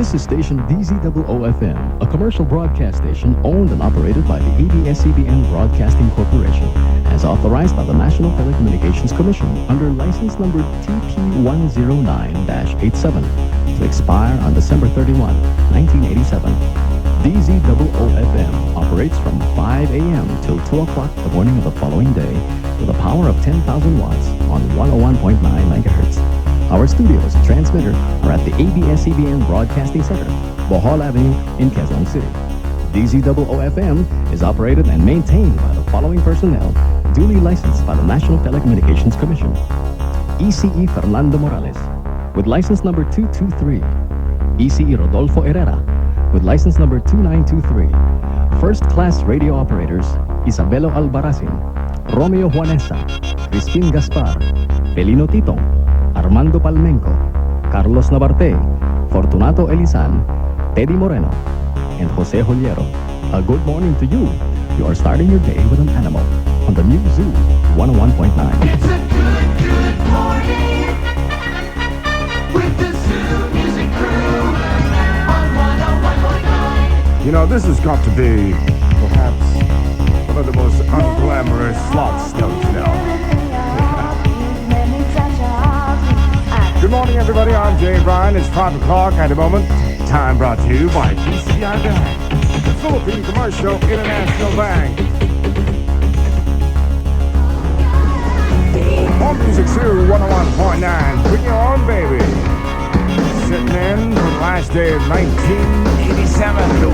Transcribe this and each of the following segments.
This is station DZOO FM, a commercial broadcast station owned and operated by the ABS-CBN Broadcasting Corporation, as authorized by the National Telecommunications Commission under license number TP109-87 to expire on December 31, 1987. DZOO FM operates from 5 a.m. till 2 o'clock the morning of the following day with a power of 10,000 watts on 101.9 megahertz. Our studios and transmitter are at the ABS-CBN Broadcasting Center, Bohol Avenue in Quezon City. DZOO FM is operated and maintained by the following personnel, duly licensed by the National Telecommunications Commission. ECE Fernando Morales, with license number 223. ECE Rodolfo Herrera, with license number 2923. First-class radio operators, Isabelo Albarracin, Romeo Juanesa, Crispin Gaspar, Pelino Titong, Armando Palmenco, Carlos Navarte, Fortunato Elizan, Teddy Moreno, and Jose Joliero. A good morning to you. You are starting your day with an animal on the new Zoo 101.9. It's a good morning with the Zoo Music Crew on 101.9. You know, this has got to be perhaps one of the most unglamorous slots, don't you know? Good morning, everybody. I'm Jay Bryan. It's 5 o'clock at the moment. Time brought to you by PCI Bank, the Philippine Commercial International Bank. On Music Zoo 101.9. Bring your own baby. Sitting in for the last day of 1987.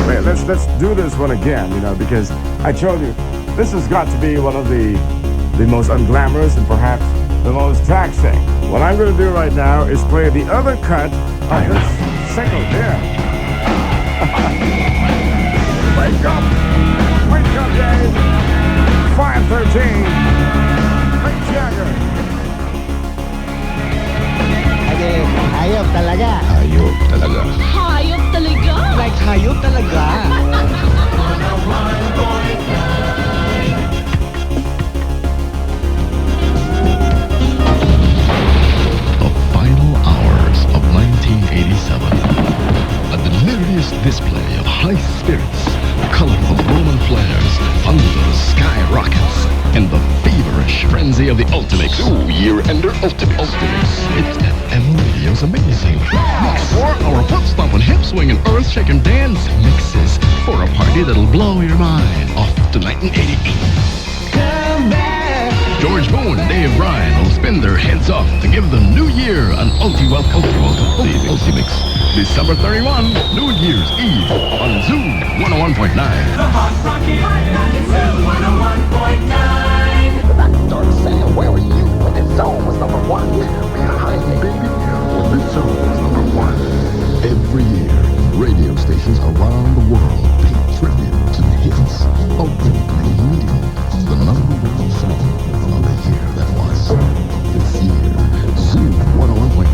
Wait, let's do this one again, you know, because I told you, this has got to be one of the most unglamorous and perhaps the most taxing. What I'm going to do right now is play the other cut of this single here. Wake up, Dave. 513. Mick Jagger. Hayop talaga. Hayop talaga. Hayop talaga. Like hayop talaga. The final hours of 1987. A delirious display of high spirits, colorful Roman flares, thunder, skyrockets, and the feverish frenzy of the Ultimates. Ooh, year-ender Ultimates. It's FM Radio's amazing mix. 4-hour foot-stomp and hip-swinging, earth-shaking dance mixes for a party that'll blow your mind off to 1988. Come back. George Boone and Dave Bryan will spin their heads off to give the new year an ulti-welcome Ultimix. December 31, New Year's Eve on Zoo 101.9. The Hot Rocky Zoo 101.9. Backdoor Sam, where were you when this song was number one? Behind me, baby, when this song was number one. Every year, radio stations around the world pay tribute to the hits of the medium, the number one song of the year that was. This year, Zoo 101.9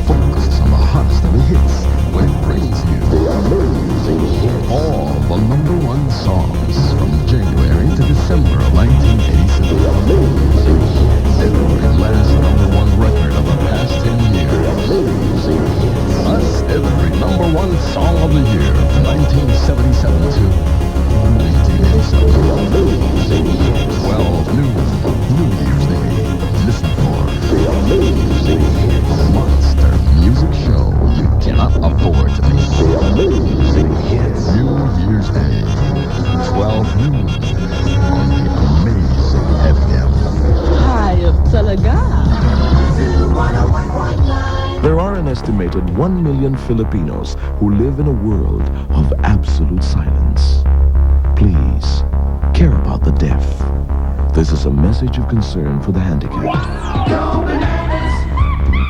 focuses on the hottest of the hits when it brings you the amazing hits. All the number one songs from January to December of 1987. The amazing hits. Every last number one record of the past 10 years. The amazing hits. Plus every number one song of the year from 1977 to 1987. The amazing hits. 12 noon, New Year's Day. Listen for the amazing hits. Monster music show you cannot afford to miss. The amazing hits. New Year's Day, 12 noon on the amazing FM. Hayop talaga. There are an estimated 1 million Filipinos who live in a world of absolute silence. Please, care about the deaf. This is a message of concern for the handicapped. Go bananas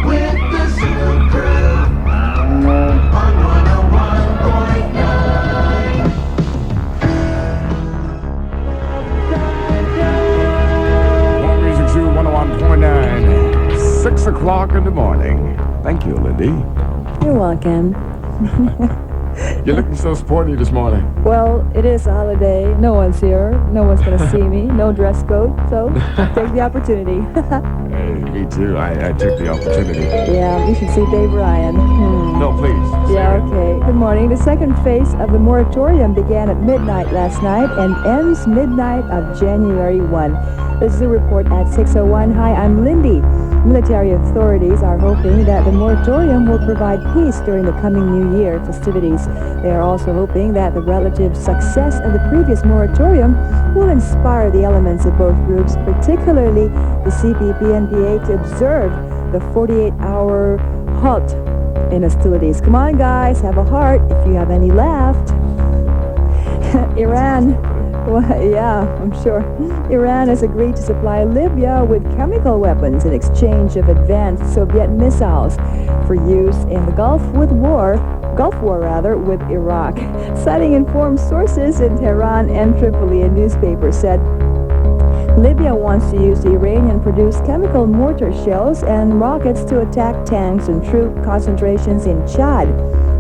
with the Zoo Crew on 101.9. More Music Zoo 101.9. 6 o'clock in the morning. Thank you, Lindy. You're welcome. You're looking so sporty this morning. Well, it is a holiday. No one's here. No one's going to see me. No dress code. So take the opportunity. Hey, me too. I took the opportunity. Yeah, you should see Dave Ryan. No, please. Yeah, okay. Good morning. The second phase of the moratorium began at midnight last night and ends midnight of January 1. This is a report at 6:01. Hi, I'm Lindy. Military authorities are hoping that the moratorium will provide peace during the coming New Year festivities. They are also hoping that the relative success of the previous moratorium will inspire the elements of both groups, particularly the CPP-NPA, to observe the 48-hour halt in hostilities. Come on, guys, have a heart if you have any left. Iran. Well, yeah, I'm sure. Iran has agreed to supply Libya with chemical weapons in exchange of advanced Soviet missiles for use in the Gulf War with Iraq. Citing informed sources in Tehran and Tripoli, a newspaper said Libya wants to use the Iranian-produced chemical mortar shells and rockets to attack tanks and troop concentrations in Chad.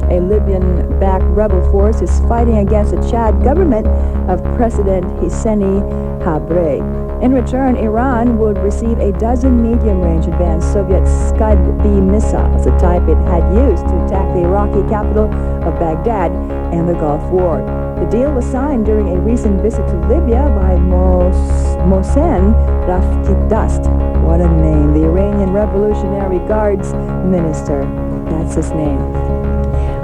A Libyan-backed rebel force is fighting against the Chad government of President Hisseni Habre. In return, Iran would receive a dozen medium-range advanced Soviet Scud-B missiles, the type it had used to attack the Iraqi capital of Baghdad and the Gulf War. The deal was signed during a recent visit to Libya by Mohsen Rafkidast. What a name. The Iranian Revolutionary Guard's minister. That's his name.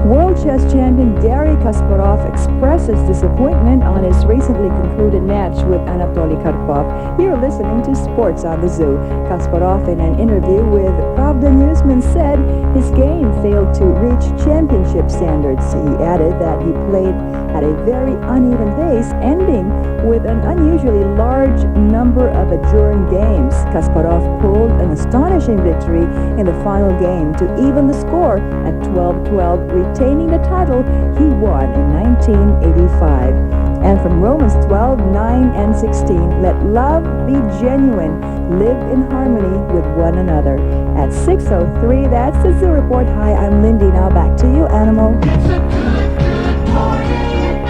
World chess champion Garry Kasparov expresses disappointment on his recently concluded match with Anatoly Karpov. You're listening to Sports on the Zoo. Kasparov, in an interview with Pravda Newsman, said his game failed to reach championship standards. He added that he played at a very uneven pace, ending with an unusually large number of adjourned games. Kasparov pulled an astonishing victory in the final game to even the score at 12-12, retaining the title he won in 1985. And from Romans 12:9 and 16, let love be genuine, live in harmony with one another. At 6:03, that's the Zoo Report. Hi, I'm Lindy. Now back to you, Animal. It's a good morning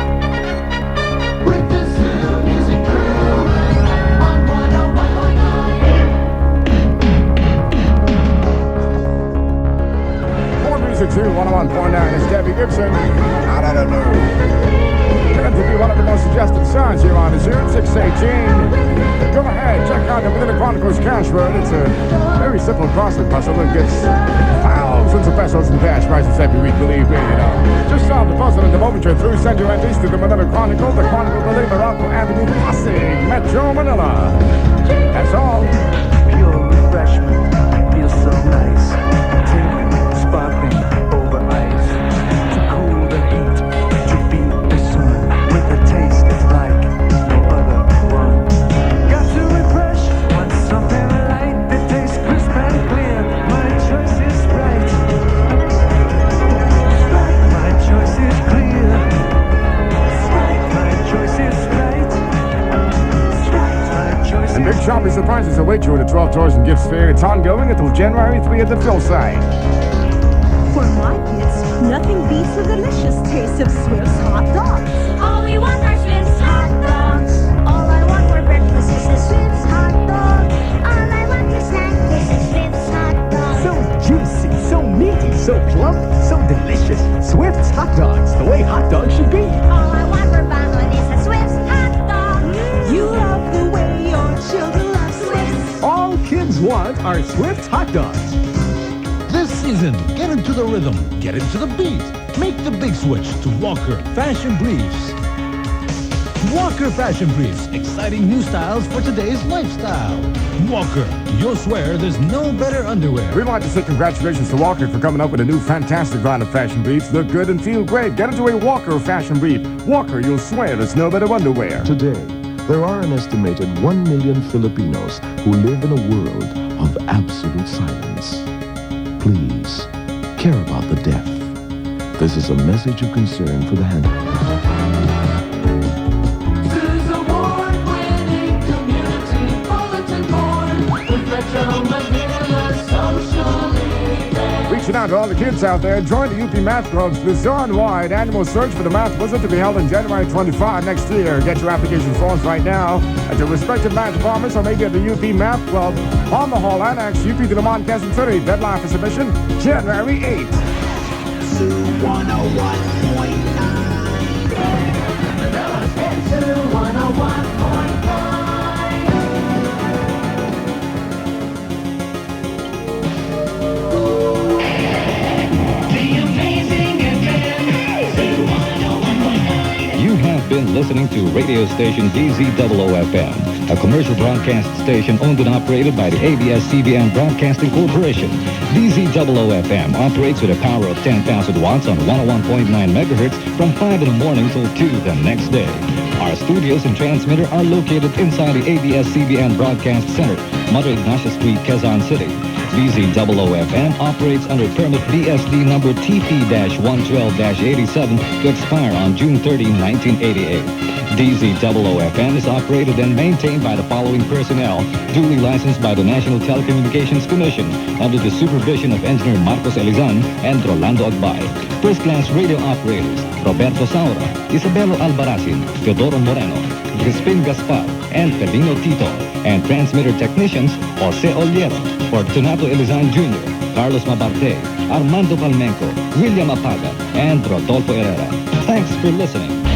with the Zoo Music Crew on 101.9. More music too, 101.9. It's Debbie Gibson. Out of the blue. Going to be one of the most suggested songs here on the Zoo, 618. Go ahead, check out the Vanilla Chronicles cash word. It's a very simple crossword puzzle that gets thousands of pesos in cash prizes every week, believe me, you know. Just solve the puzzle and the moment you're through, send your entries to the Manila Chronicle. The Chronicle will deliver Uncle Anthony Passing, Metro Manila. That's all. Pure refreshment, feels so nice. Tingling, sparkling over ice. To cool the heat, to beat the sun with a taste that's like no other one. Got to refresh, want something light that tastes crisp and clear. My choice is Sprite. Sprite, my choice is clear. Sprite, my choice is right. Sprite, my choice And is big shopping surprises await you at the 12 Tours and Gifts Fair. It's ongoing until January 3 at the Phil site. For my kids, nothing beats the delicious taste of Swift's hot dogs. All we want are Swift's hot dogs. All I want for breakfast is a Swift's hot dog. All I want for snack is a Swift's hot dog. So juicy, so meaty, so plump, so delicious. Swift's hot dogs, the way hot dogs should be. All I want for bangon is a Swift's hot dog. You love the way your children love Swift's. All kids want are Swift's hot dogs. This season, get into the rhythm, get into the beat. Make the big switch to Walker Fashion Briefs. Walker Fashion Briefs, exciting new styles for today's lifestyle. Walker, you'll swear there's no better underwear. We'd like to say congratulations to Walker for coming up with a new fantastic line of fashion briefs. Look good and feel great. Get into a Walker fashion brief. Walker, you'll swear there's no better underwear. Today, there are an estimated 1 million Filipinos who live in a world of absolute silence. Please, care about the deaf. This is a message of concern for the handicapped. Zoo's award-winning community bulletin board with Metro Manila socially. Reaching out to to all the kids out there, join the UP Math Club's Luzon-wide annual search for the Math Wizard to be held on January 25 next year. Get your application forms right now at your respective math departments or maybe at the UP Math Club on the Hall Annex, UP Diliman, Quezon City. Deadline for submission, January 8th. Zoo 101.9. Manila's hit Zoo 101.9. You have been listening to radio station DZOO FM, a commercial broadcast station owned and operated by the ABS-CBN Broadcasting Corporation. DZOO FM operates with a power of 10,000 watts on 101.9 megahertz from 5 in the morning till 2 the next day. Our studios and transmitter are located inside the ABS-CBN Broadcast Center, Mother Ignacia Street, Quezon City. DZOO FM operates under permit BSD number TP-112-87 to expire on June 30, 1988. DZOO FM is operated and maintained by the following personnel, duly licensed by the National Telecommunications Commission under the supervision of Engineer Marcos Elizan and Rolando Agbay. First-class radio operators, Roberto Saura, Isabelo Albaracin, Teodoro Moreno, Crispin Gaspar, and Felino Tito. And transmitter technicians, Jose Oliero, Fortunato Elizan Jr., Carlos Mabarte, Armando Palmenco, William Apaga, and Rodolfo Herrera. Thanks for listening.